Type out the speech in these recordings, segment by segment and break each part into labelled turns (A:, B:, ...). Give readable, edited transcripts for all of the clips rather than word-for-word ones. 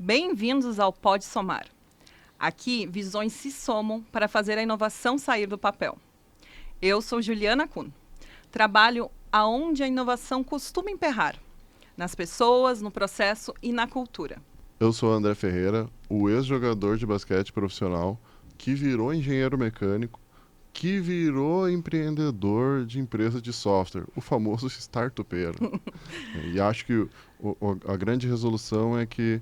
A: Bem-vindos ao Pode Somar. Aqui, visões se somam para fazer a inovação sair do papel. Eu sou Juliana Kuhn. Trabalho aonde a inovação costuma emperrar, nas pessoas, no processo e na cultura.
B: Eu sou André Ferreira, o ex-jogador de basquete profissional que virou engenheiro mecânico, que virou empreendedor de empresa de software, o famoso startupeiro. E acho que a grande resolução é que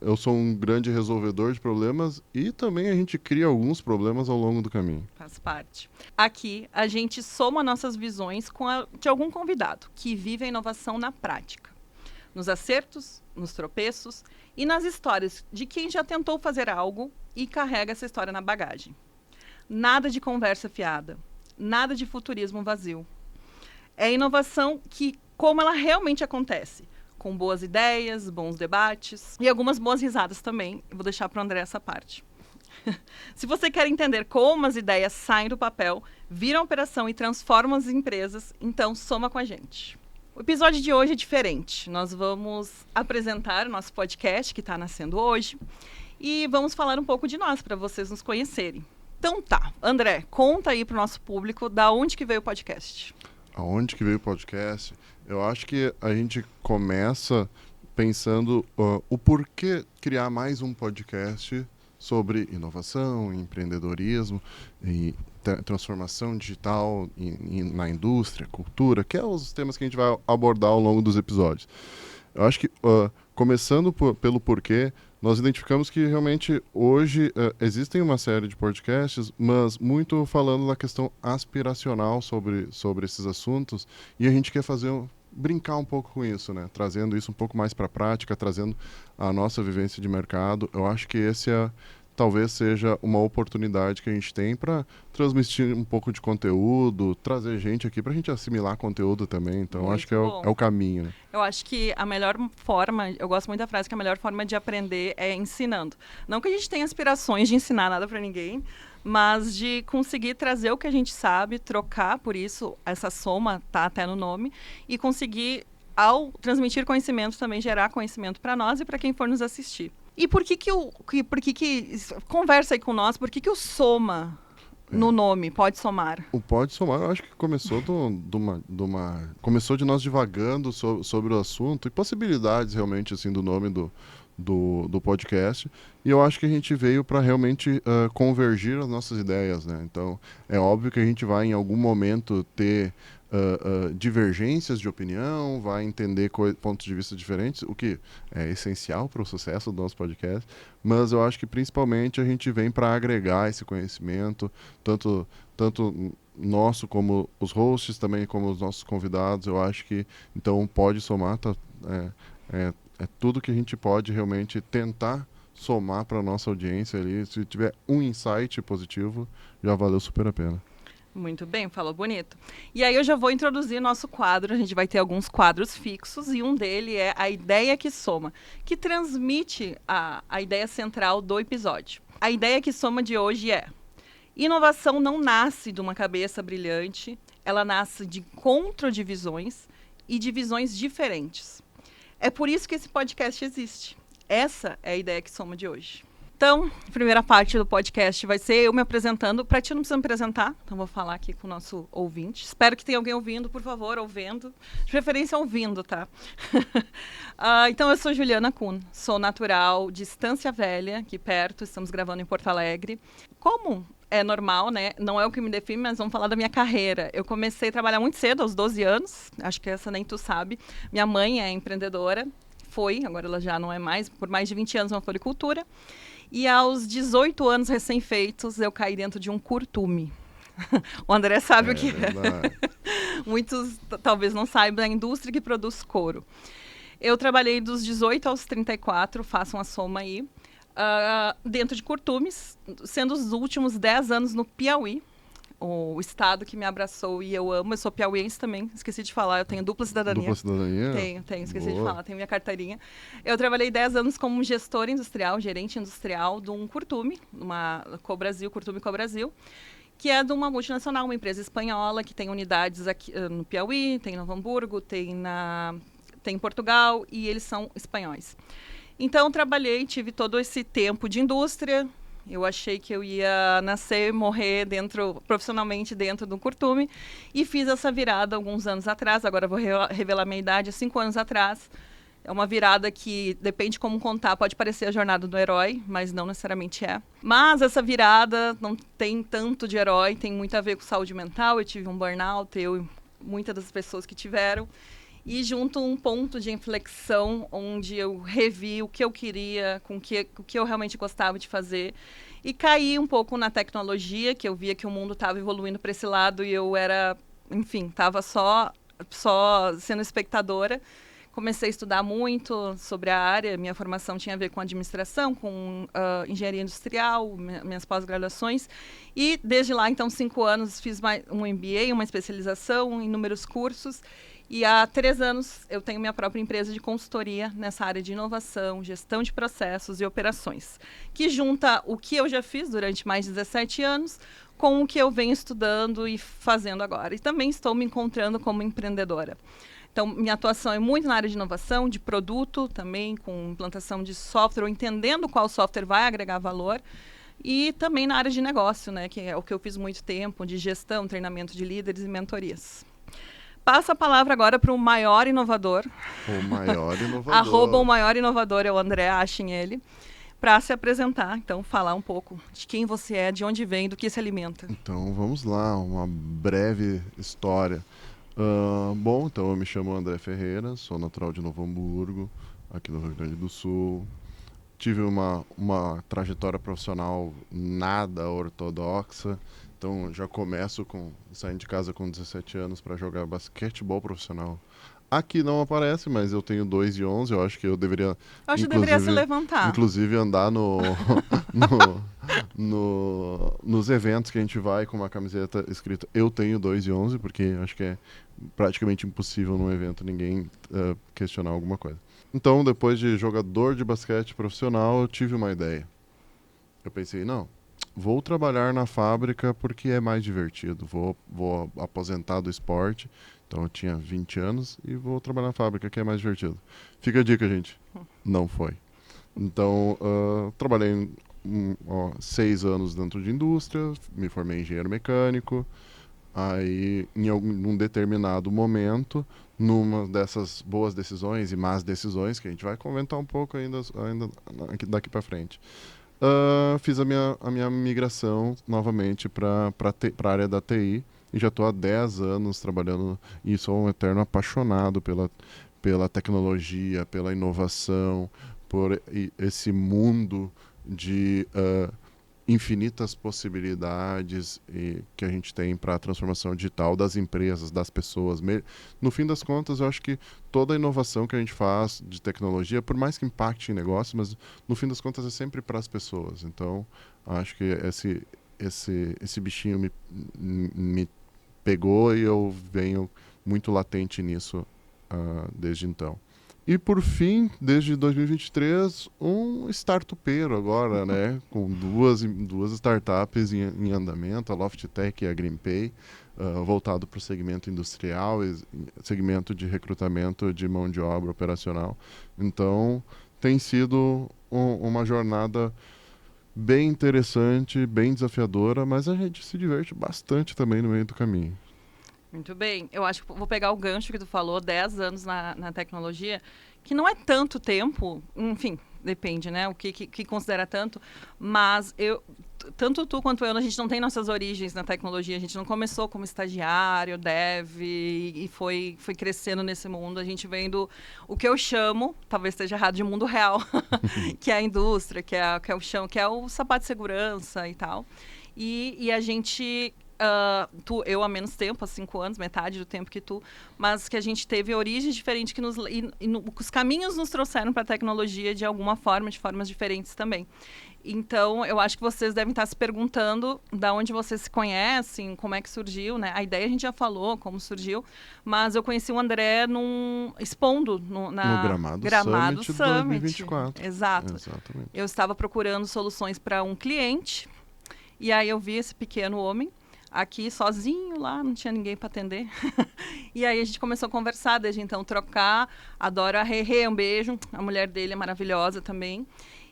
B: eu sou um grande resolvedor de problemas e também a gente cria alguns problemas ao longo do caminho.
A: Faz parte. Aqui, a gente soma nossas visões de algum convidado que vive a inovação na prática. Nos acertos, nos tropeços e nas histórias de quem já tentou fazer algo e carrega essa história na bagagem. Nada de conversa fiada, nada de futurismo vazio. É inovação como ela realmente acontece, com boas ideias, bons debates e algumas boas risadas também. Eu vou deixar para o André essa parte. Se você quer entender como as ideias saem do papel, viram operação e transformam as empresas, então soma com a gente. O episódio de hoje é diferente. Nós vamos apresentar o nosso podcast, que está nascendo hoje, e vamos falar um pouco de nós, para vocês nos conhecerem. Então tá, André, conta aí para o nosso público da onde que veio o podcast.
B: Aonde que veio o podcast? Eu acho que a gente começa pensando o porquê criar mais um podcast sobre inovação, empreendedorismo e transformação digital na indústria, cultura, que é os temas que a gente vai abordar ao longo dos episódios. Eu acho que, começando pelo porquê, nós identificamos que realmente hoje existem uma série de podcasts, mas muito falando da questão aspiracional sobre esses assuntos, e a gente quer brincar um pouco com isso, né? Trazendo isso um pouco mais para a prática, trazendo a nossa vivência de mercado. Eu acho que talvez seja uma oportunidade que a gente tem para transmitir um pouco de conteúdo, trazer gente aqui para a gente assimilar conteúdo também. Então,
A: Muito
B: acho que é o caminho, né?
A: Eu acho que a melhor forma, eu gosto muito da frase que a melhor forma de aprender é ensinando. Não que a gente tenha aspirações de ensinar nada para ninguém, mas de conseguir trazer o que a gente sabe, trocar por isso, essa soma tá até no nome, e conseguir, ao transmitir conhecimento, também gerar conhecimento para nós e para quem for nos assistir. E por que conversa aí com nós, por que o soma no nome, Pode Somar?
B: O Pode Somar, eu acho que começou começou de nós divagando sobre o assunto e possibilidades realmente assim do nome do podcast, e eu acho que a gente veio para realmente convergir as nossas ideias, né? Então, é óbvio que a gente vai em algum momento ter divergências de opinião, vai entender pontos de vista diferentes, o que é essencial para o sucesso do nosso podcast, mas eu acho que principalmente a gente vem para agregar esse conhecimento, tanto nosso como os hosts, também como os nossos convidados. Eu acho que, então, Pode Somar é tudo que a gente pode realmente tentar somar para a nossa audiência ali. Se tiver um insight positivo, já valeu super a pena.
A: Muito bem, falou bonito. E aí eu já vou introduzir nosso quadro. A gente vai ter alguns quadros fixos e um dele é a ideia que soma, que transmite a ideia central do episódio. A ideia que soma de hoje é: inovação não nasce de uma cabeça brilhante, ela nasce de encontro de visões e de visões diferentes. É por isso que esse podcast existe. Essa é a ideia que soma de hoje. Então, a primeira parte do podcast vai ser eu me apresentando. Para ti não precisa me apresentar, então vou falar aqui com o nosso ouvinte. Espero que tenha alguém ouvindo, por favor, ouvindo. De preferência ouvindo, tá? Então, eu sou Juliana Kuhn, sou natural de Estância Velha, aqui perto, estamos gravando em Porto Alegre. Como é normal, né? Não é o que me define, mas vamos falar da minha carreira. Eu comecei a trabalhar muito cedo, aos 12 anos, acho que essa nem tu sabe. Minha mãe é empreendedora, agora ela já não é mais, por mais de 20 anos na floricultura. E aos 18 anos recém-feitos, eu caí dentro de um curtume. O André sabe o que é. Muitos talvez não saibam, é a indústria que produz couro. Eu trabalhei dos 18 aos 34, façam a soma aí, dentro de curtumes, sendo os últimos 10 anos no Piauí, o estado que me abraçou e eu amo. Eu sou piauiense também, esqueci de falar, eu tenho dupla cidadania.
B: Dupla cidadania?
A: Tenho, esqueci de falar, tenho minha carteirinha. Eu trabalhei 10 anos como gestora industrial, gerente industrial de um curtume, uma Curtume Cobrasil, que é de uma multinacional, uma empresa espanhola que tem unidades aqui no Piauí, tem em Novo Hamburgo, tem em Portugal, e eles são espanhóis. Então, trabalhei, tive todo esse tempo de indústria. Eu achei que eu ia nascer, morrer profissionalmente dentro do curtume. E fiz essa virada alguns anos atrás. Agora eu vou revelar minha idade, há 5 anos atrás. É uma virada que, depende como contar, pode parecer a jornada do herói, mas não necessariamente é. Mas essa virada não tem tanto de herói, tem muito a ver com saúde mental. Eu tive um burnout, eu e muitas das pessoas que tiveram. E junto um ponto de inflexão onde eu revi o que eu queria, o que eu realmente gostava de fazer. E caí um pouco na tecnologia, que eu via que o mundo estava evoluindo para esse lado e eu era, enfim, estava só sendo espectadora. Comecei a estudar muito sobre a área, minha formação tinha a ver com administração, com engenharia industrial, minhas pós-graduações. E desde lá, então, 5 anos, fiz um MBA, uma especialização, inúmeros cursos. E há 3 anos eu tenho minha própria empresa de consultoria nessa área de inovação, gestão de processos e operações, que junta o que eu já fiz durante mais de 17 anos com o que eu venho estudando e fazendo agora. E também estou me encontrando como empreendedora. Então, minha atuação é muito na área de inovação, de produto também, com implantação de software, ou entendendo qual software vai agregar valor. E também na área de negócio, né, que é o que eu fiz muito tempo, de gestão, treinamento de líderes e mentorias. Passo a palavra agora para o maior inovador.
B: O maior inovador.
A: @o maior inovador é o André, achem ele. Para se apresentar, então, falar um pouco de quem você é, de onde vem, do que se alimenta.
B: Então, vamos lá, uma breve história. Bom, então eu me chamo André Ferreira, sou natural de Novo Hamburgo, aqui no Rio Grande do Sul. Tive uma trajetória profissional nada ortodoxa, então já começo saindo de casa com 17 anos para jogar basquetebol profissional. Aqui não aparece, mas eu tenho 2 e 11, eu acho que eu deveria...
A: Acho que deveria se levantar.
B: Inclusive andar nos eventos que a gente vai com uma camiseta escrita "Eu tenho 2 e 11", porque acho que é praticamente impossível num evento ninguém questionar alguma coisa. Então, depois de jogador de basquete profissional, eu tive uma ideia. Eu pensei, não, vou trabalhar na fábrica porque é mais divertido. Vou aposentar do esporte, então eu tinha 20 anos, e vou trabalhar na fábrica que é mais divertido. Fica a dica, gente. Não foi. Então, trabalhei 6 anos dentro de indústria, me formei em engenheiro mecânico. Aí, em um determinado momento, numa dessas boas decisões e más decisões, que a gente vai comentar um pouco ainda daqui para frente, fiz a minha migração novamente para a área da TI, e já estou há 10 anos trabalhando, e sou um eterno apaixonado pela tecnologia, pela inovação, por esse mundo de infinitas possibilidades que a gente tem para a transformação digital das empresas, das pessoas. No fim das contas, eu acho que toda a inovação que a gente faz de tecnologia, por mais que impacte em negócio, mas no fim das contas é sempre para as pessoas. Então, acho que esse bichinho me pegou, e eu venho muito latente nisso desde então. E, por fim, desde 2023, um startupeiro agora, né? Com duas startups em andamento, a LoftTech e a GreenPay, voltado para o segmento industrial, segmento de recrutamento de mão de obra operacional. Então, tem sido uma jornada bem interessante, bem desafiadora, mas a gente se diverte bastante também no meio do caminho.
A: Muito bem. Eu acho que vou pegar o gancho que tu falou, 10 anos na tecnologia, que não é tanto tempo, enfim, depende, né? O que considera tanto, mas tanto tu quanto eu, a gente não tem nossas origens na tecnologia, a gente não começou como estagiário, dev, e foi crescendo nesse mundo. A gente vem o que eu chamo, talvez esteja errado, de mundo real, que é a indústria, que é o chão, que é o sapato de segurança e tal. E a gente... eu há menos tempo, há 5 anos, metade do tempo que tu, mas que a gente teve origens diferentes que os caminhos nos trouxeram para a tecnologia de alguma forma, de formas diferentes também. Então, eu acho que vocês devem estar se perguntando da onde vocês se conhecem, como é que surgiu, né? A ideia a gente já falou, como surgiu, mas eu conheci o André expondo no
B: Gramado Summit 2024.
A: Exato.
B: Exatamente.
A: Eu estava procurando soluções para um cliente, e aí eu vi esse pequeno homem, aqui sozinho lá, não tinha ninguém para atender. E aí a gente começou a conversar, desde então trocar. Adoro a Rê, um beijo. A mulher dele é maravilhosa também.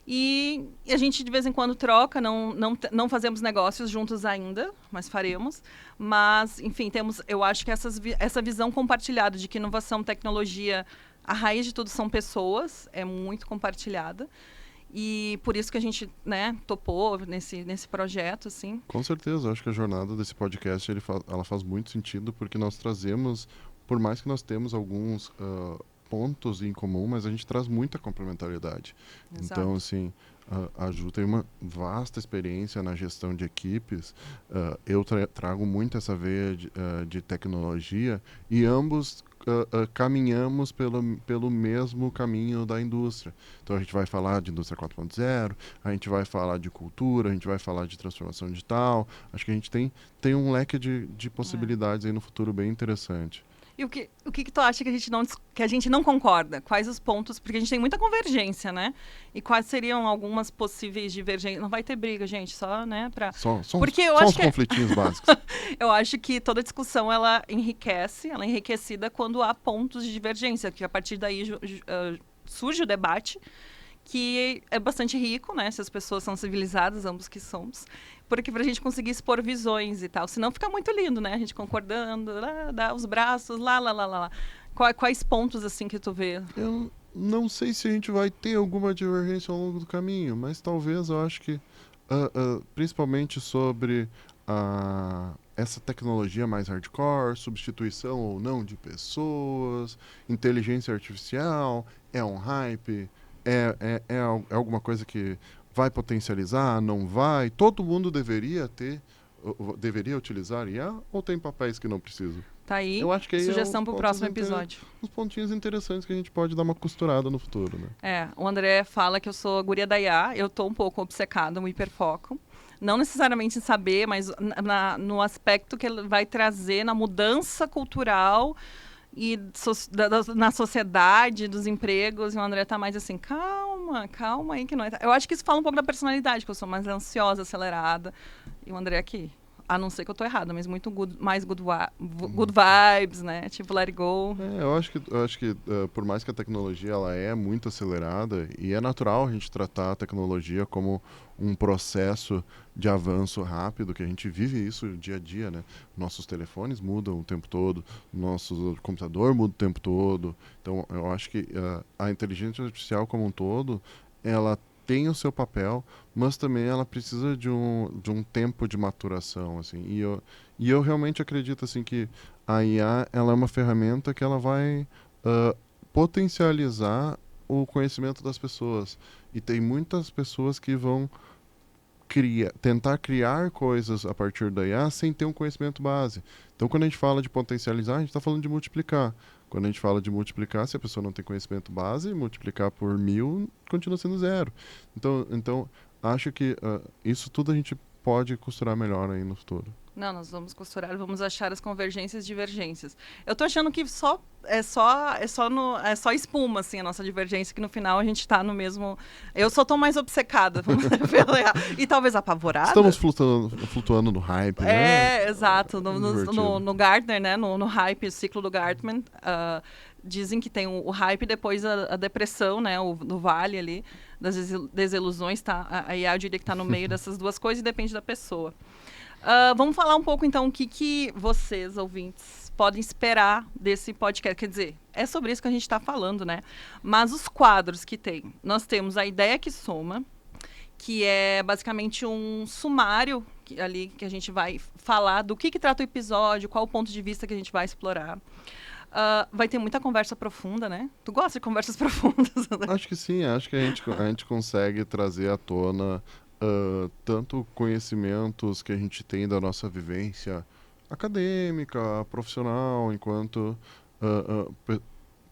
A: E a gente de vez em quando troca, não fazemos negócios juntos ainda, mas faremos. Mas, enfim, temos, eu acho que essa visão compartilhada de que inovação, tecnologia, a raiz de tudo são pessoas, é muito compartilhada. E por isso que a gente, né, topou nesse projeto, assim.
B: Com certeza, eu acho que a jornada desse podcast ela faz muito sentido, porque nós trazemos, por mais que nós temos alguns pontos em comum, mas a gente traz muita complementariedade.
A: Exato.
B: Então, assim, a Ju tem uma vasta experiência na gestão de equipes, eu trago muito essa veia de tecnologia, e ambos caminhamos pelo mesmo caminho da indústria. Então a gente vai falar de indústria 4.0, a gente vai falar de cultura, a gente vai falar de transformação digital. Acho que a gente tem um leque de possibilidades aí no futuro bem interessante.
A: E o que tu acha que a gente não concorda? Quais os pontos? Porque a gente tem muita convergência, né? E quais seriam algumas possíveis divergências? Não vai ter briga, gente, só, né?
B: Porque eu acho que conflitinhos básicos.
A: Eu acho que toda discussão, ela enriquece, ela é enriquecida quando há pontos de divergência, que a partir daí surge o debate, que é bastante rico, né? Se as pessoas são civilizadas, ambos que somos. Porque pra gente conseguir expor visões e tal. Senão fica muito lindo, né? A gente concordando, dá os braços, lá. Quais pontos, assim, que tu vê?
B: Eu não sei se a gente vai ter alguma divergência ao longo do caminho, mas talvez eu acho que, principalmente sobre essa tecnologia mais hardcore, substituição ou não de pessoas, inteligência artificial, é um hype, é alguma coisa que vai potencializar, não vai? Todo mundo deveria utilizar IA, ou tem papéis que não precisam?
A: Tá aí,
B: Eu acho que aí
A: sugestão pro próximo episódio.
B: Os pontinhos interessantes que a gente pode dar uma costurada no futuro, né?
A: O André fala que eu sou a guria da IA, eu tô um pouco obcecada, um hiperfoco. Não necessariamente em saber, mas no aspecto que ele vai trazer na mudança cultural e na sociedade, dos empregos. E o André tá mais assim, calma aí que não é. Eu acho que isso fala um pouco da personalidade, que eu sou mais ansiosa, acelerada. E o André aqui. A não ser que eu tô errada, mas muito mais good vibes, né? Tipo, let it go.
B: Eu acho que por mais que a tecnologia ela é muito acelerada, e é natural a gente tratar a tecnologia como um processo de avanço rápido, que a gente vive isso dia a dia, né? Nossos telefones mudam o tempo todo, nosso computador muda o tempo todo. Então, eu acho que a inteligência artificial como um todo, ela tem o seu papel, mas também ela precisa de um tempo de maturação, assim. E eu realmente acredito, assim, que a IA, ela é uma ferramenta que ela vai potencializar o conhecimento das pessoas. E tem muitas pessoas que vão tentar criar coisas a partir da IA sem ter um conhecimento base. Então, quando a gente fala de potencializar, a gente está falando de multiplicar. Quando a gente fala de multiplicar, se a pessoa não tem conhecimento base, multiplicar por 1000 continua sendo 0. Então acho que isso tudo a gente pode costurar melhor aí no futuro.
A: Não, nós vamos costurar, vamos achar as convergências e divergências. Eu tô achando que é só espuma, assim, a nossa divergência, que no final a gente tá no mesmo... Eu só tô mais obcecada, e talvez apavorada.
B: Estamos flutuando no hype, né?
A: Exato. No Gartner, né? No hype, o ciclo do Gartner, dizem que tem o hype e depois a depressão, né? No vale ali, das desilusões, tá? A IA eu diria que tá no meio dessas duas coisas e depende da pessoa. Vamos falar um pouco, então, o que vocês, ouvintes, podem esperar desse podcast. Quer dizer, é sobre isso que a gente está falando, né? Mas os quadros que tem. Nós temos a Ideia que Soma, que é basicamente um sumário ali que a gente vai falar do que trata o episódio, qual o ponto de vista que a gente vai explorar. Vai ter muita conversa profunda, né? Tu gosta de conversas profundas? Né?
B: Acho que sim, acho que a gente consegue trazer à tona tanto conhecimentos que a gente tem da nossa vivência acadêmica, profissional, enquanto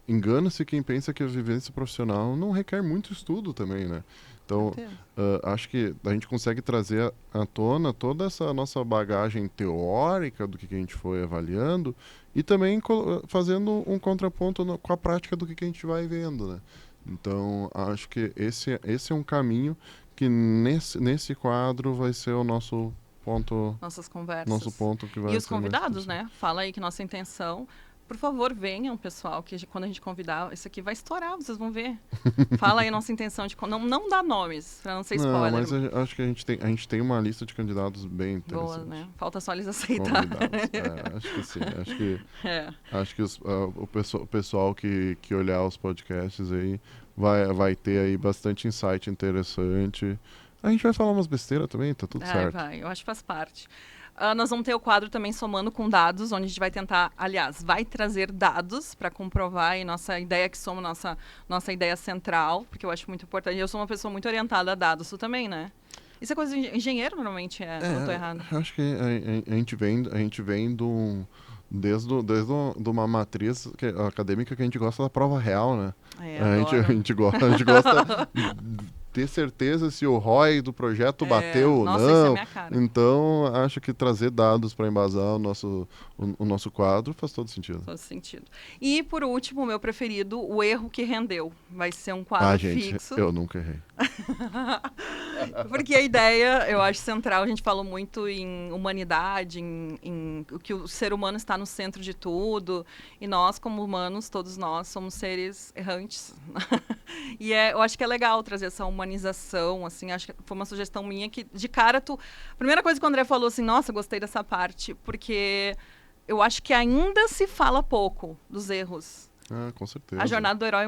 B: engana-se quem pensa que a vivência profissional não requer muito estudo também, né? Então, acho que a gente consegue trazer à tona toda essa nossa bagagem teórica do que a gente foi avaliando e também fazendo um contraponto com a prática do que a gente vai vendo, né? Então, acho que esse é um caminho que nesse quadro vai ser o nosso ponto,
A: nossas conversas.
B: nosso ponto que vai
A: E os
B: ser mais
A: convidados,
B: interessante.
A: né? Fala aí que nossa intenção... Por favor, venham, pessoal, que quando a gente convidar, isso aqui vai estourar, vocês vão ver. Fala aí a nossa intenção de... Não dá nomes, pra não ser
B: Não,
A: spoiler.
B: mas acho que a gente tem uma lista de candidatos bem
A: Boa,
B: interessante.
A: né? Falta só eles aceitarem.
B: Convidados. Acho que sim.
A: É.
B: Acho que o pessoal que olhar os podcasts aí vai ter aí bastante insight interessante. A gente vai falar umas besteiras também, tá tudo certo.
A: Vai, eu acho que faz parte. Nós vamos ter o quadro também somando com dados, onde a gente vai tentar, aliás, vai trazer dados para comprovar aí nossa ideia que soma nossa ideia central, porque eu acho muito importante. Eu sou uma pessoa muito orientada a dados, tu também, né? Isso é coisa de engenheiro, normalmente, eu tô errado.
B: Eu acho que a gente vem desde uma matriz acadêmica que a gente gosta da prova real, né? A gente gosta de ter certeza se o ROI do projeto bateu ou
A: nossa,
B: não.
A: isso é minha cara.
B: Então, acho que trazer dados para embasar o nosso quadro faz todo sentido.
A: Todo sentido. E, por último, o meu preferido, o erro que rendeu. Vai ser um quadro fixo.
B: Eu nunca errei.
A: Porque a ideia, eu acho central, a gente falou muito em humanidade, em que o ser humano está no centro de tudo, e nós, como humanos, todos nós, somos seres errantes. E eu acho que é legal trazer essa humanização, assim, acho que foi uma sugestão minha que, de cara, a primeira coisa que o André falou, assim, nossa, gostei dessa parte, porque eu acho que ainda se fala pouco dos erros.
B: Com certeza.
A: A jornada do herói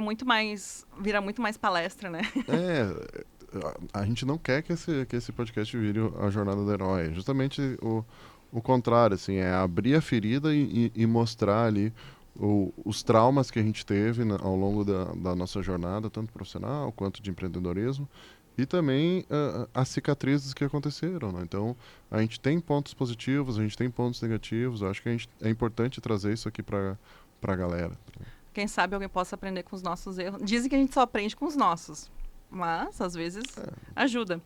A: vira muito mais palestra, né?
B: A gente não quer que esse podcast vire a jornada do herói. É justamente o contrário, assim, é abrir a ferida e mostrar ali os traumas que a gente teve ao longo da nossa jornada, tanto profissional quanto de empreendedorismo, e também as cicatrizes que aconteceram, né? Então, a gente tem pontos positivos, a gente tem pontos negativos. Eu acho que é importante trazer isso aqui para a galera.
A: Quem sabe alguém possa aprender com os nossos erros. Dizem que a gente só aprende com os nossos. Mas, às vezes, ajuda.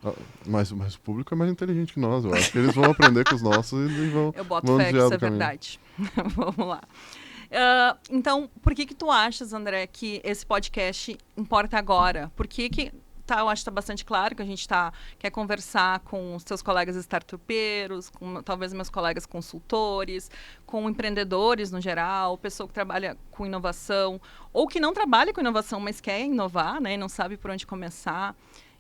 B: Mas o público é mais inteligente que nós. Eu acho que eles vão aprender com os nossos e vão
A: Eu boto
B: vão
A: fé que
B: desviar
A: isso é
B: do caminho.
A: verdade. Vamos lá. Então, por que tu achas, André, que esse podcast importa agora? Por que eu acho que está bastante claro que a gente quer conversar com os seus colegas startupeiros, com talvez meus colegas consultores, com empreendedores no geral, pessoa que trabalha com inovação, ou que não trabalha com inovação, mas quer inovar, né, e não sabe por onde começar.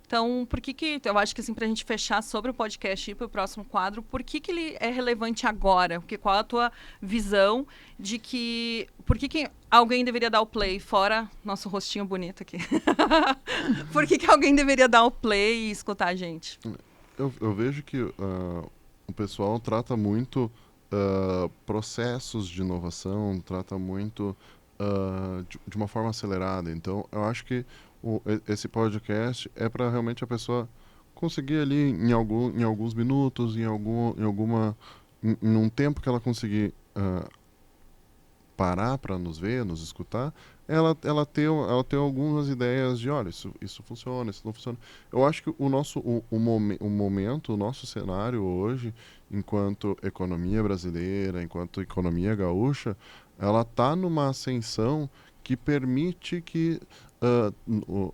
A: Então, por que eu acho que assim, para a gente fechar sobre o podcast e ir para o próximo quadro, por que ele é relevante agora? Qual a tua visão de por que alguém deveria dar o play, fora nosso rostinho bonito aqui? Por que alguém deveria dar o play e escutar a gente?
B: Eu vejo que o pessoal trata muito processos de inovação, trata muito de uma forma acelerada. Então, eu acho que esse podcast é para realmente a pessoa conseguir ali em alguns minutos, em um tempo que ela conseguir parar para nos ver, nos escutar, ela ter algumas ideias de, olha, isso funciona, isso não funciona. Eu acho que o momento, o nosso cenário hoje, enquanto economia brasileira, enquanto economia gaúcha, ela está numa ascensão que permite que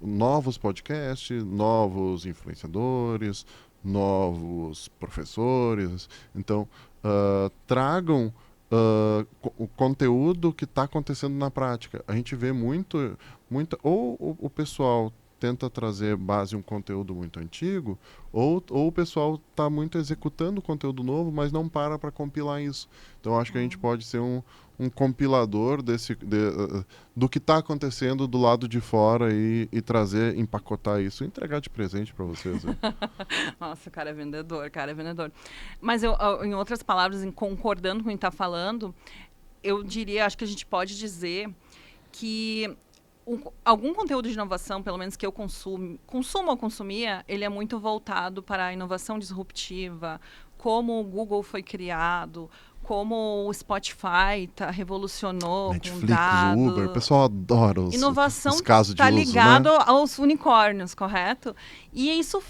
B: novos podcasts, novos influenciadores, novos professores, então tragam o conteúdo que está acontecendo na prática. A gente vê ou o pessoal tenta trazer base um conteúdo muito antigo, ou o pessoal está muito executando conteúdo novo, mas não para compilar isso. Então, acho que a gente pode ser um compilador do que está acontecendo do lado de fora e trazer, empacotar isso e entregar de presente para vocês. Né?
A: Nossa, o cara é vendedor. Mas em outras palavras, concordando com o que está falando, eu diria, acho que a gente pode dizer que algum conteúdo de inovação, pelo menos que eu consumo ou consumia, ele é muito voltado para a inovação disruptiva, como o Google foi criado, como o Spotify revolucionou
B: Netflix,
A: com dados.
B: Uber, o pessoal adora os casos de uso,
A: ligado,
B: né?
A: aos unicórnios, correto? E isso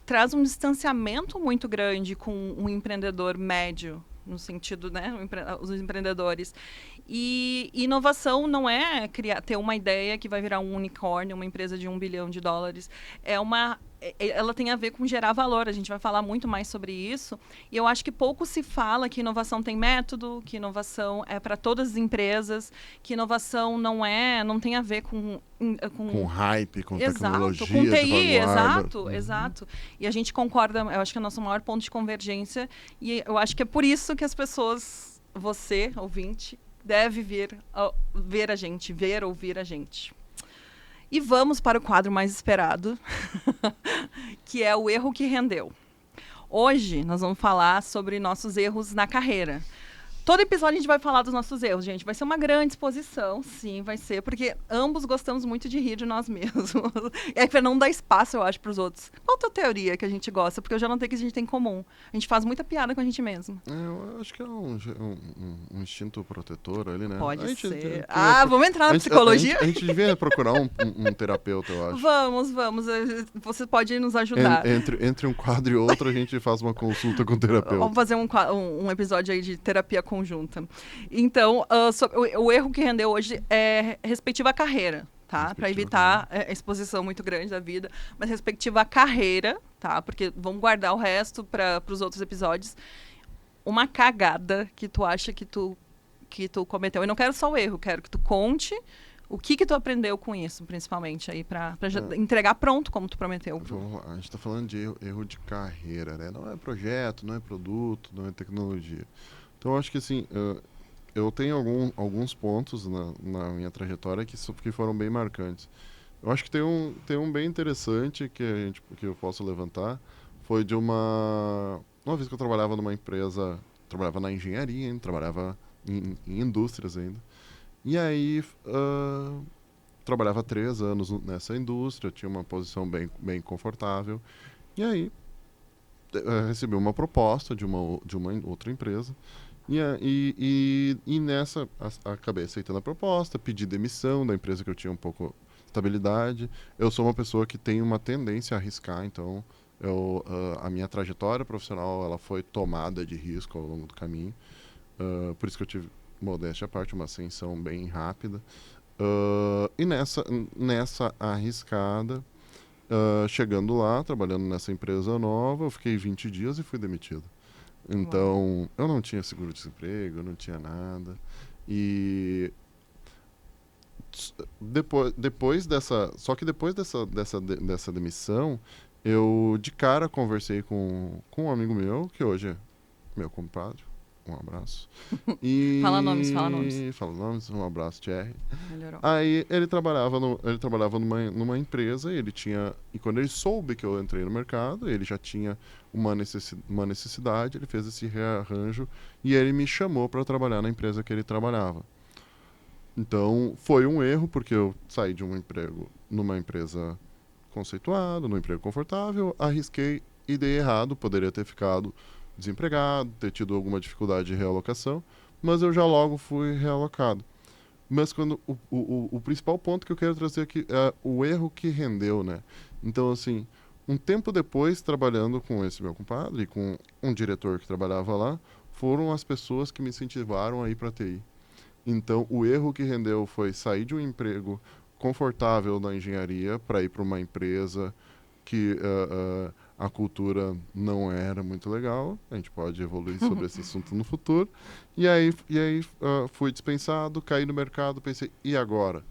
A: traz um distanciamento muito grande com um empreendedor médio, no sentido, né, os empreendedores. E inovação não é ter uma ideia que vai virar um unicórnio, uma empresa de $1 bilhão. Ela tem a ver com gerar valor. A gente vai falar muito mais sobre isso. E eu acho que pouco se fala que inovação tem método, que inovação é para todas as empresas, que inovação não tem a ver com
B: hype, com
A: exato,
B: tecnologia,
A: com TI,
B: exato.
A: Exato. E a gente concorda, eu acho que é o nosso maior ponto de convergência. E eu acho que é por isso que as pessoas, você, ouvinte, deve ver ouvir a gente. E vamos para o quadro mais esperado, que é o erro que rendeu. Hoje nós vamos falar sobre nossos erros na carreira. Todo episódio a gente vai falar dos nossos erros, gente. Vai ser uma grande exposição, sim, vai ser, porque ambos gostamos muito de rir de nós mesmos. É para não dar espaço, eu acho, para os outros. Qual a tua teoria que a gente gosta? Porque eu já notei que a gente tem em comum. A gente faz muita piada com a gente mesmo.
B: Eu acho que é um instinto protetor ali, né?
A: Pode ser. Vamos entrar na psicologia?
B: A gente devia procurar um terapeuta, eu acho.
A: Vamos. Você pode nos ajudar.
B: Entre um quadro e outro, a gente faz uma consulta com o terapeuta.
A: Vamos fazer um episódio aí de terapia conjunta. Então, o erro que rendeu hoje é respectiva à carreira, tá? Para evitar a exposição muito grande da vida, mas respectiva à carreira, tá? Porque vamos guardar o resto para os outros episódios. Uma cagada que tu acha que tu cometeu. Eu não quero só o erro, quero que tu conte o que tu aprendeu com isso, principalmente, aí para entregar pronto, como tu prometeu.
B: A gente está falando de erro de carreira, né? Não é projeto, não é produto, não é tecnologia. Então, eu acho que, assim, eu tenho alguns pontos na minha trajetória que foram bem marcantes. Eu acho que tem um bem interessante que eu posso levantar. Foi de uma vez que eu trabalhava numa empresa, trabalhava na engenharia ainda, trabalhava em indústrias ainda. E aí, trabalhava há 3 anos nessa indústria, tinha uma posição bem confortável. E aí, recebi uma proposta de uma outra empresa. E nessa, acabei aceitando a proposta, pedi demissão da empresa que eu tinha um pouco de estabilidade. Eu sou uma pessoa que tem uma tendência a arriscar, então a minha trajetória profissional ela foi tomada de risco ao longo do caminho. Por isso que eu tive, modéstia à parte, uma ascensão bem rápida. E nessa arriscada, chegando lá, trabalhando nessa empresa nova, eu fiquei 20 dias e fui demitido. Então, eu não tinha seguro-desemprego, eu não tinha nada. E depois dessa demissão, eu de cara conversei com um amigo meu, que hoje é meu compadre. Um abraço.
A: Fala nomes.
B: Fala nomes, um abraço, Thierry.
A: Melhorou.
B: Aí ele trabalhava numa empresa e quando ele soube que eu entrei no mercado, ele já tinha uma necessidade, ele fez esse rearranjo e ele me chamou para trabalhar na empresa que ele trabalhava. Então, foi um erro, porque eu saí de um emprego numa empresa conceituada, num emprego confortável, arrisquei e dei errado, poderia ter ficado desempregado, ter tido alguma dificuldade de realocação, mas eu já logo fui realocado. Mas quando o principal ponto que eu quero trazer aqui é o erro que rendeu, né? Então, assim, um tempo depois, trabalhando com esse meu compadre e com um diretor que trabalhava lá, foram as pessoas que me incentivaram a ir para a TI. Então, o erro que rendeu foi sair de um emprego confortável na engenharia para ir para uma empresa que a cultura não era muito legal. A gente pode evoluir sobre esse assunto no futuro. E aí fui dispensado, caí no mercado, pensei, e agora?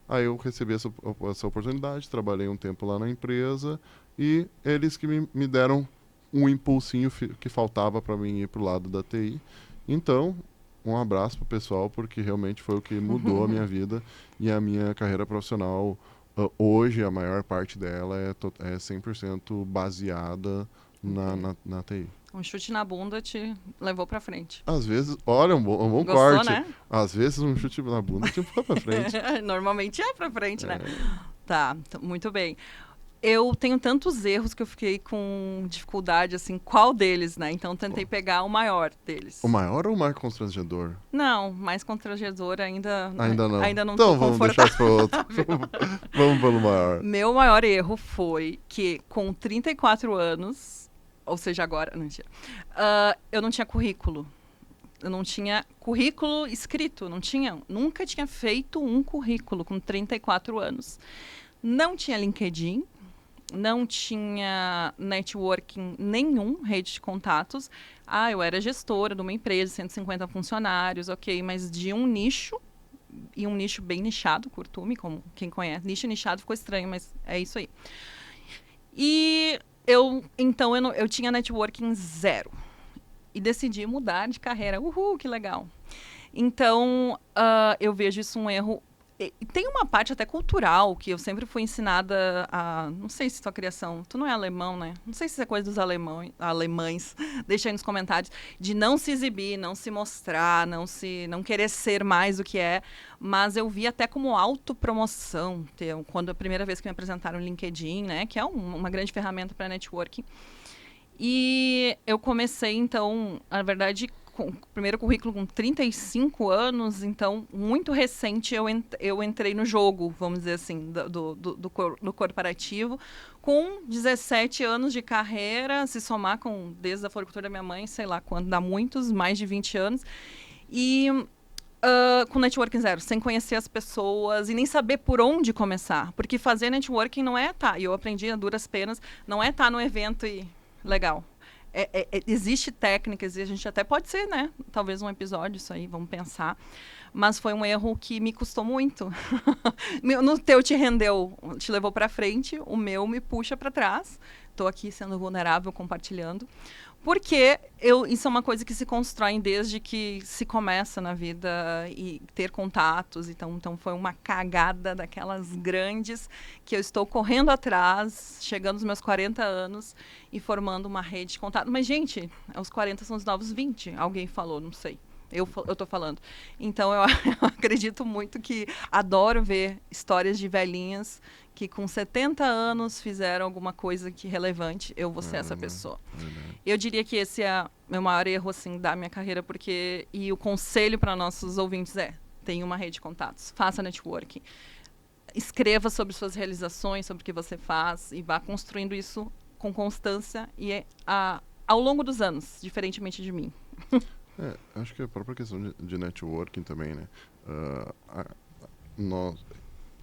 B: Aí eu recebi essa oportunidade, trabalhei um tempo lá na empresa e eles que me deram um impulsinho que faltava para mim ir para o lado da TI. Então, um abraço para o pessoal, porque realmente foi o que mudou a minha vida e a minha carreira profissional. Hoje, a maior parte dela é 100% baseada na TI.
A: Um chute na bunda te levou pra frente.
B: Às vezes, olha, um bom
A: Gostou,
B: corte.
A: Né?
B: Às vezes, um chute na bunda te foi pra frente.
A: Normalmente é pra frente, né? Tá, muito bem. Eu tenho tantos erros que eu fiquei com dificuldade, assim, qual deles, né? Então, tentei pegar o maior deles.
B: O maior ou o mais constrangedor?
A: Não, mais constrangedor ainda não.
B: Ainda não
A: Então,
B: vamos deixar isso para outro. Vamos pelo maior.
A: Meu maior erro foi que, com 34 anos, ou seja, agora, não, mentira, eu não tinha currículo. Eu não tinha currículo escrito, nunca tinha feito um currículo com 34 anos. Não tinha LinkedIn, não tinha networking nenhum, rede de contatos. Eu era gestora de uma empresa, 150 funcionários, ok, mas de um nicho, e um nicho bem nichado, curtume, como quem conhece. Nicho nichado ficou estranho, mas é isso aí. E então eu tinha networking zero. E decidi mudar de carreira. Uhul, que legal. Então, eu vejo isso um erro. E tem uma parte até cultural, que eu sempre fui ensinada a... Não sei se tua criação... Tu não é alemão, né? Não sei se é coisa dos alemães. Deixa aí nos comentários. De não se exibir, não se mostrar, não querer ser mais do que é. Mas eu vi até como autopromoção. Quando a primeira vez que me apresentaram o LinkedIn, né? Que é uma grande ferramenta para networking. E eu comecei, então, na verdade... com o primeiro currículo com 35 anos, então, muito recente, eu entrei no jogo, vamos dizer assim, do corporativo, com 17 anos de carreira, se somar desde a floricultura da minha mãe, sei lá quando, dá muitos, mais de 20 anos, e com networking zero, sem conhecer as pessoas e nem saber por onde começar, porque fazer networking não é e eu aprendi a duras penas, não é estar no evento e legal. Existe técnicas, e a gente até pode ser, né? Talvez um episódio, isso aí, vamos pensar. Mas foi um erro que me custou muito. No teu te rendeu, te levou para frente, o meu me puxa para trás. Estou aqui sendo vulnerável, compartilhando. Porque isso é uma coisa que se constrói desde que se começa na vida e ter contatos. Então foi uma cagada daquelas grandes que eu estou correndo atrás, chegando aos meus 40 anos e formando uma rede de contato. Mas, gente, os 40 são os novos 20. Alguém falou, não sei. Eu estou falando. Então, eu acredito muito que adoro ver histórias de velhinhas que com 70 anos fizeram alguma coisa relevante. Eu vou ser essa pessoa. Eu diria que esse é meu maior erro assim, da minha carreira, e o conselho para nossos ouvintes tenha uma rede de contatos, faça networking. Escreva sobre suas realizações, sobre o que você faz e vá construindo isso com constância e ao longo dos anos, diferentemente de mim.
B: Acho que a própria questão de networking também, né?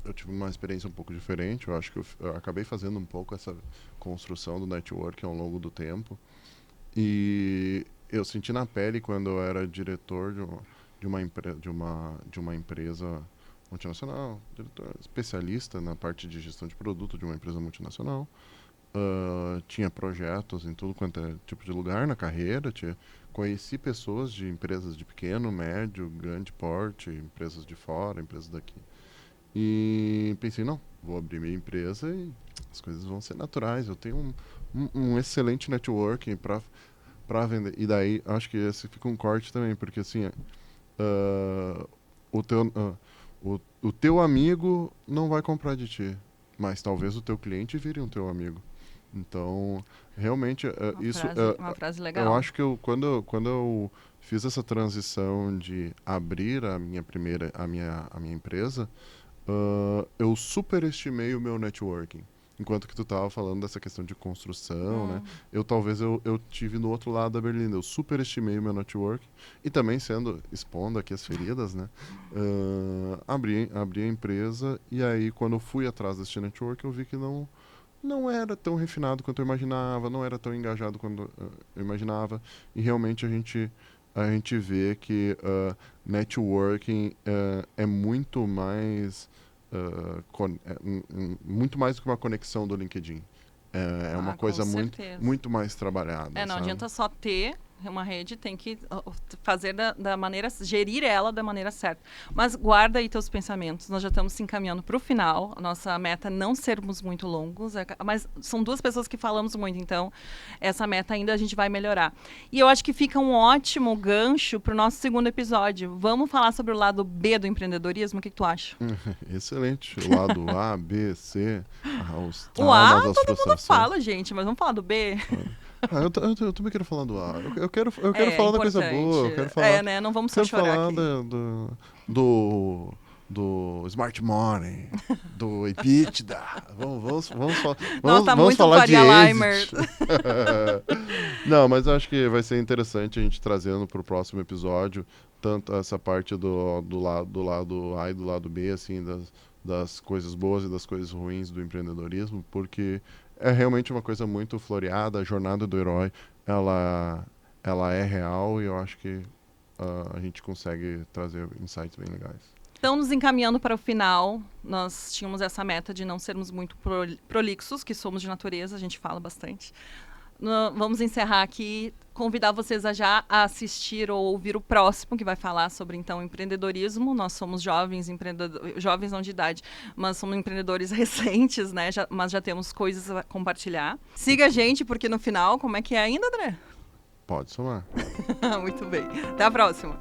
B: Eu tive uma experiência um pouco diferente. Eu acho que eu acabei fazendo um pouco essa construção do networking ao longo do tempo. E eu senti na pele quando eu era diretor de uma empresa multinacional, diretor especialista na parte de gestão de produto de uma empresa multinacional. Tinha projetos em tudo quanto é tipo de lugar na carreira. Conheci pessoas de empresas de pequeno, médio, grande porte, empresas de fora, empresas daqui. E pensei, não, vou abrir minha empresa e as coisas vão ser naturais. Eu tenho um excelente networking para vender. E daí, acho que esse fica um corte também, porque assim, o teu amigo não vai comprar de ti, mas talvez o teu cliente vire um teu amigo. Então, realmente,
A: Uma frase legal.
B: Eu acho que quando eu fiz essa transição de abrir a minha empresa, eu superestimei o meu networking. Enquanto que tu estava falando dessa questão de construção, né? Eu tive no outro lado da Berlinda. Eu superestimei o meu networking. E também expondo aqui as feridas, né? Abri a empresa e aí quando eu fui atrás desse networking eu vi que não era tão refinado quanto eu imaginava, não era tão engajado quanto eu imaginava. E realmente a gente vê que networking é muito mais muito mais do que uma conexão do LinkedIn. É uma coisa muito mais trabalhada.
A: Não adianta só ter uma rede, tem que fazer gerir ela da maneira certa. Mas guarda aí teus pensamentos, nós já estamos se encaminhando para o final, a nossa meta é não sermos muito longos, mas são duas pessoas que falamos muito, então essa meta ainda a gente vai melhorar. E eu acho que fica um ótimo gancho para o nosso segundo episódio. Vamos falar sobre o lado B do empreendedorismo, o que tu acha?
B: Excelente, o lado A, B, C, os traumas,
A: o A
B: as
A: todo mundo fala, gente, mas vamos falar do B?
B: Eu também quero falar do A. Eu quero falar da coisa boa. Eu quero falar,
A: né? Não vamos só chorar aqui.
B: Do Smart Money, do EBITDA. Vamos falar.
A: Nossa, tá
B: vamos
A: muito
B: falar de
A: Faria Limer.
B: Não, mas eu acho que vai ser interessante a gente trazendo para o próximo episódio tanto essa parte do lado A e do lado B, assim, das coisas boas e das coisas ruins do empreendedorismo, porque é realmente uma coisa muito floreada. A jornada do herói, ela é real, e eu acho que a gente consegue trazer insights bem legais.
A: Então, nos encaminhando para o final, nós tínhamos essa meta de não sermos muito prolixos, que somos de natureza, a gente fala bastante. Vamos encerrar aqui, convidar vocês a já assistir ou ouvir o próximo, que vai falar sobre, então, empreendedorismo. Nós somos jovens jovens não de idade, mas somos empreendedores recentes, né? Mas já temos coisas a compartilhar. Siga a gente, porque no final, como é que é ainda, André?
B: Pode somar.
A: Muito bem. Até a próxima.